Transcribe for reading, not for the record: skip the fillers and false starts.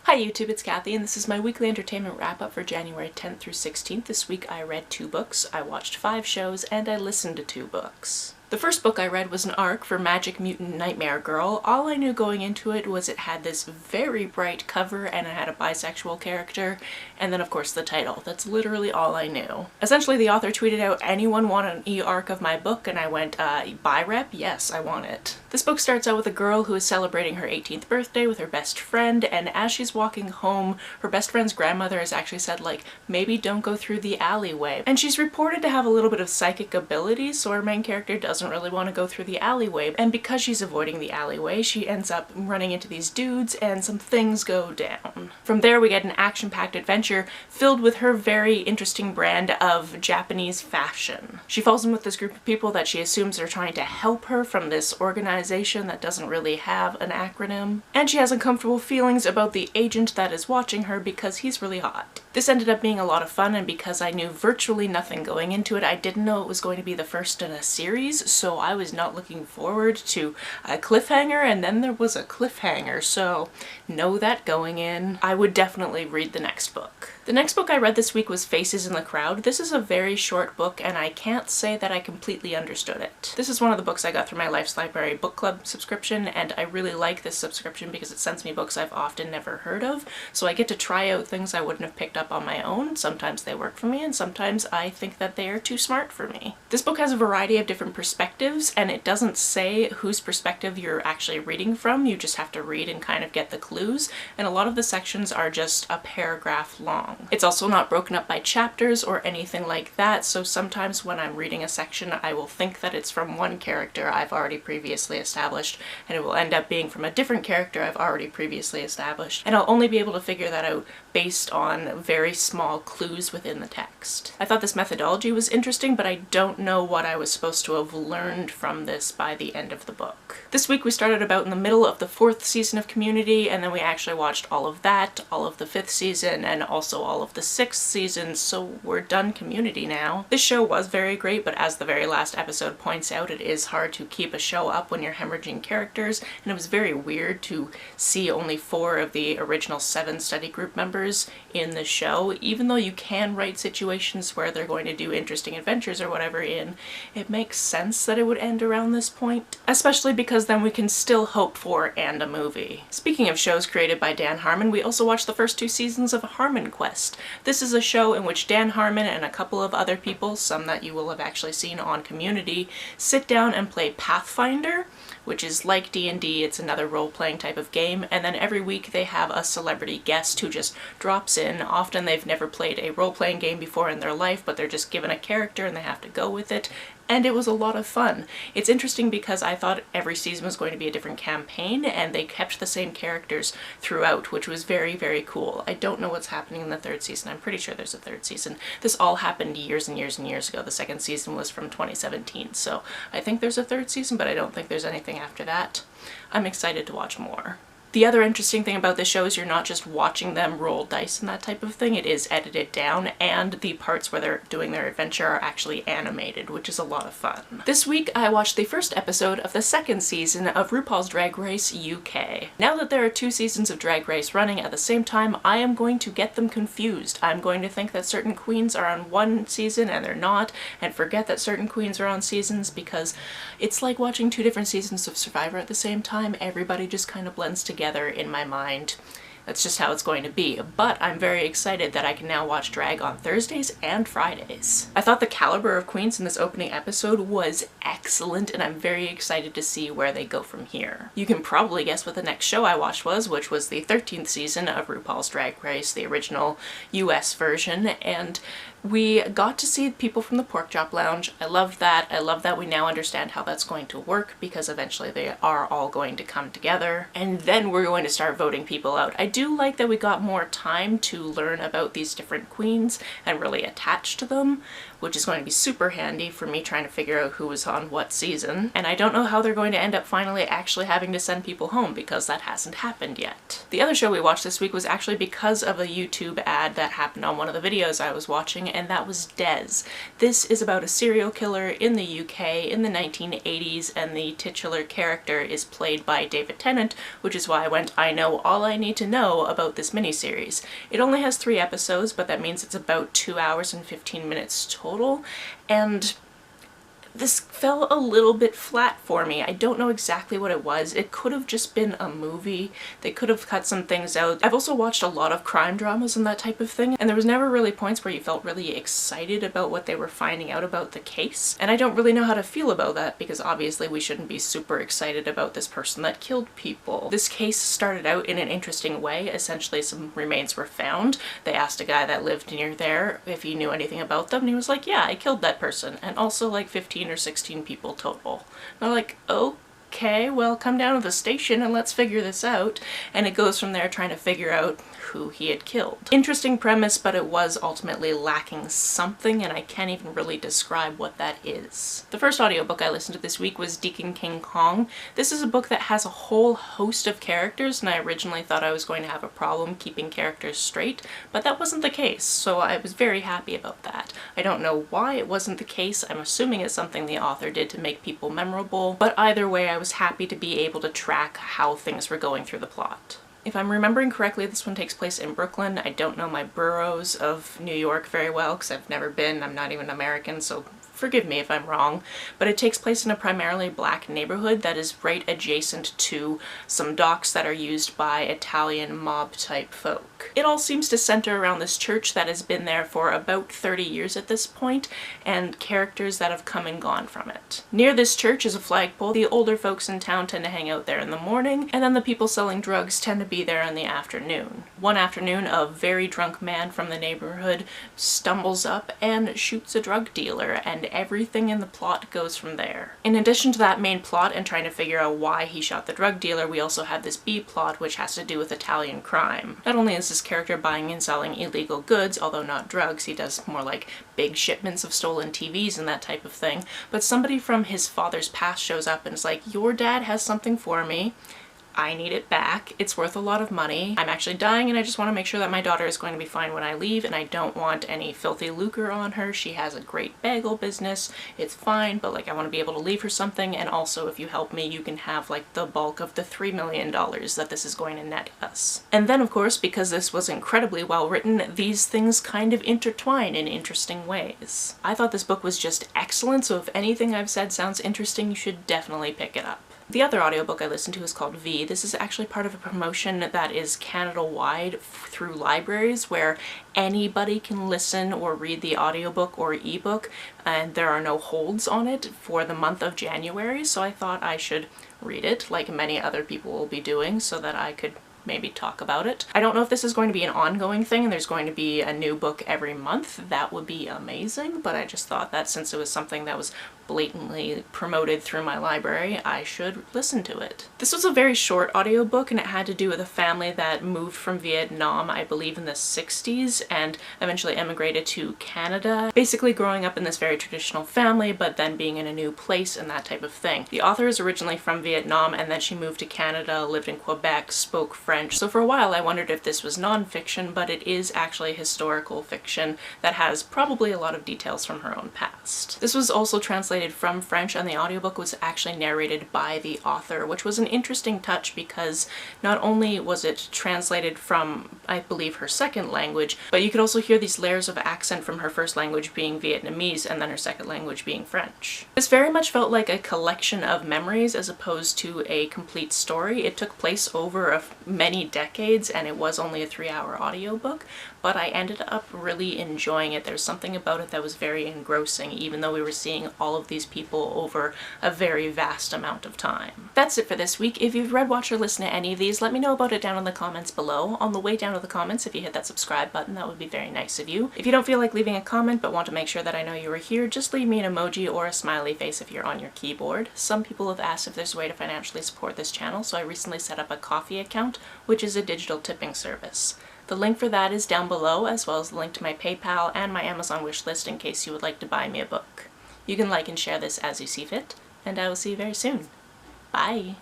Hi YouTube, it's Kathy, and this is my weekly entertainment wrap-up for January 10th through 16th. This week I read 2 books, I watched 5 shows, and I listened to 2 books. The first book I read was an ARC for Magic Mutant Nightmare Girl. All I knew going into it was it had this very bright cover and it had a bisexual character, and then of course the title. That's literally all I knew. Essentially the author tweeted out, "Anyone want an e-ARC of my book?" and I went, buy rep? Yes, I want it. This book starts out with a girl who is celebrating her 18th birthday with her best friend, and as she's walking home, her best friend's grandmother has actually said, like, maybe don't go through the alleyway. And she's reported to have a little bit of psychic abilities, so our main character doesn't really want to go through the alleyway. And because she's avoiding the alleyway, she ends up running into these dudes and some things go down. From there we get an action-packed adventure filled with her very interesting brand of Japanese fashion. She falls in with this group of people that she assumes are trying to help her from this organization that doesn't really have an acronym. And she has uncomfortable feelings about the agent that is watching her because he's really hot. This ended up being a lot of fun, and because I knew virtually nothing going into it, I didn't know it was going to be the first in a series, so I was not looking forward to a cliffhanger, and then there was a cliffhanger, so know that going in. I would definitely read the next book. The next book I read this week was Faces in the Crowd. This is a very short book, and I can't say that I completely understood it. This is one of the books I got through my Life's Library book club subscription, and I really like this subscription because it sends me books I've often never heard of, so I get to try out things I wouldn't have picked up on my own. Sometimes they work for me, and sometimes I think that they are too smart for me. This book has a variety of different perspectives, and it doesn't say whose perspective you're actually reading from. You just have to read and kind of get the clues, and a lot of the sections are just a paragraph long. It's also not broken up by chapters or anything like that, so sometimes when I'm reading a section I will think that it's from one character I've already previously established, and it will end up being from a different character I've already previously established, and I'll only be able to figure that out based on very small clues within the text. I thought this methodology was interesting, but I don't know what I was supposed to have learned from this by the end of the book. This week we started about in the middle of the 4th season of Community, and then we actually watched all of that, all of the 5th season, and also all of the 6th season, so we're done Community now. This show was very great, but as the very last episode points out, it is hard to keep a show up when you're hemorrhaging characters, and it was very weird to see only 4 of the original 7 study group members in the show. Even though you can write situations where they're going to do interesting adventures or whatever in, it makes sense that it would end around this point, especially because then we can still hope for and a movie. Speaking of shows created by Dan Harmon, we also watched the first 2 seasons of HarmonQuest. This is a show in which Dan Harmon and a couple of other people, some that you will have actually seen on Community, sit down and play Pathfinder, which is like D&D, it's another role-playing type of game, and then every week they have a celebrity guest who just drops in. Often they've never played a role-playing game before in their life, but they're just given a character and they have to go with it, and it was a lot of fun. It's interesting because I thought every season was going to be a different campaign, and they kept the same characters throughout, which was very, very cool. I don't know what's happening in the 3rd season. I'm pretty sure there's a 3rd season. This all happened years and years and years ago. The 2nd season was from 2017, so I think there's a 3rd season, but I don't think there's anything after that. I'm excited to watch more. The other interesting thing about this show is you're not just watching them roll dice and that type of thing, it is edited down, and the parts where they're doing their adventure are actually animated, which is a lot of fun. This week I watched the 1st episode of the 2nd season of Rupaul's Drag Race UK. Now that there are 2 seasons of Drag Race running at the same time, I am going to get them confused. I'm going to think that certain queens are on one season and they're not, and forget that certain queens are on seasons, because it's like watching 2 different seasons of Survivor at the same time. Everybody just kind of blends together in my mind. That's just how it's going to be, but I'm very excited that I can now watch drag on Thursdays and Fridays. I thought the caliber of queens in this opening episode was excellent, and I'm very excited to see where they go from here. You can probably guess what the next show I watched was, which was the 13th season of RuPaul's Drag Race, the original US version, and we got to see people from the Pork Chop Lounge. I loved that. I love that we now understand how that's going to work, because eventually they are all going to come together, and then we're going to start voting people out. I do like that we got more time to learn about these different queens and really attach to them, which is going to be super handy for me trying to figure out who was on what season. And I don't know how they're going to end up finally actually having to send people home, because that hasn't happened yet. The other show we watched this week was actually because of a YouTube ad that happened on one of the videos I was watching, and that was Des. This is about a serial killer in the UK in the 1980s, and the titular character is played by David Tennant, which is why I went, I know all I need to know about this miniseries. It only has 3 episodes, but that means it's about 2 hours and 15 minutes total, and this fell a little bit flat for me. I don't know exactly what it was. It could have just been a movie. They could have cut some things out. I've also watched a lot of crime dramas and that type of thing, and there was never really points where you felt really excited about what they were finding out about the case. And I don't really know how to feel about that, because obviously we shouldn't be super excited about this person that killed people. This case started out in an interesting way. Essentially, some remains were found. They asked a guy that lived near there if he knew anything about them, and he was like, yeah, I killed that person, and also like 15 or 16 people total. And I'm like, okay, well, come down to the station and let's figure this out. And it goes from there, trying to figure out who he had killed. Interesting premise, but it was ultimately lacking something, and I can't even really describe what that is. The first audiobook I listened to this week was Deacon King Kong. This is a book that has a whole host of characters, and I originally thought I was going to have a problem keeping characters straight, but that wasn't the case, so I was very happy about that. I don't know why it wasn't the case. I'm assuming it's something the author did to make people memorable, but either way I was happy to be able to track how things were going through the plot. If I'm remembering correctly, this one takes place in Brooklyn. I don't know my boroughs of New York very well because I've never been. I'm not even American, so forgive me if I'm wrong, but it takes place in a primarily black neighborhood that is right adjacent to some docks that are used by Italian mob type folk. It all seems to center around this church that has been there for about 30 years at this point, and characters that have come and gone from it. Near this church is a flagpole. The older folks in town tend to hang out there in the morning, and then the people selling drugs tend to be there in the afternoon. One afternoon, a very drunk man from the neighborhood stumbles up and shoots a drug dealer, and everything in the plot goes from there. In addition to that main plot and trying to figure out why he shot the drug dealer, we also have this B plot which has to do with Italian crime. Not only is this character buying and selling illegal goods, although not drugs, he does more like big shipments of stolen TVs and that type of thing, but somebody from his father's past shows up and is like, your dad has something for me. I need it back. It's worth a lot of money. I'm actually dying and I just want to make sure that my daughter is going to be fine when I leave, and I don't want any filthy lucre on her. She has a great bagel business. It's fine, but like I want to be able to leave her something, and also if you help me you can have like the bulk of the $3 million that this is going to net us. And then of course, because this was incredibly well written, these things kind of intertwine in interesting ways. I thought this book was just excellent, so if anything I've said sounds interesting, you should definitely pick it up. The other audiobook I listened to is called V. This is actually part of a promotion that is Canada-wide through libraries where anybody can listen or read the audiobook or ebook, and there are no holds on it for the month of January, so I thought I should read it like many other people will be doing so that I could maybe talk about it. I don't know if this is going to be an ongoing thing and there's going to be a new book every month. That would be amazing, but I just thought that since it was something that was blatantly promoted through my library, I should listen to it. This was a very short audiobook, and it had to do with a family that moved from Vietnam, I believe in the 60s, and eventually emigrated to Canada. Basically growing up in this very traditional family, but then being in a new place and that type of thing. The author is originally from Vietnam, and then she moved to Canada, lived in Quebec, spoke French. So for a while I wondered if this was non-fiction, but it is actually historical fiction that has probably a lot of details from her own past. This was also translated from French, and the audiobook was actually narrated by the author, which was an interesting touch because not only was it translated from, I believe, her second language, but you could also hear these layers of accent from her first language being Vietnamese and then her second language being French. This very much felt like a collection of memories as opposed to a complete story. It took place over many decades and it was only a 3-hour audiobook, but I ended up really enjoying it. There's something about it that was very engrossing, even though we were seeing all of these people over a very vast amount of time. That's it for this week. If you've read, watched, or listened to any of these, let me know about it down in the comments below. On the way down to the comments, if you hit that subscribe button, that would be very nice of you. If you don't feel like leaving a comment but want to make sure that I know you were here, just leave me an emoji or a smiley face if you're on your keyboard. Some people have asked if there's a way to financially support this channel, so I recently set up a Ko-fi account, which is a digital tipping service. The link for that is down below, as well as the link to my PayPal and my Amazon wishlist in case you would like to buy me a book. You can like and share this as you see fit, and I will see you very soon. Bye!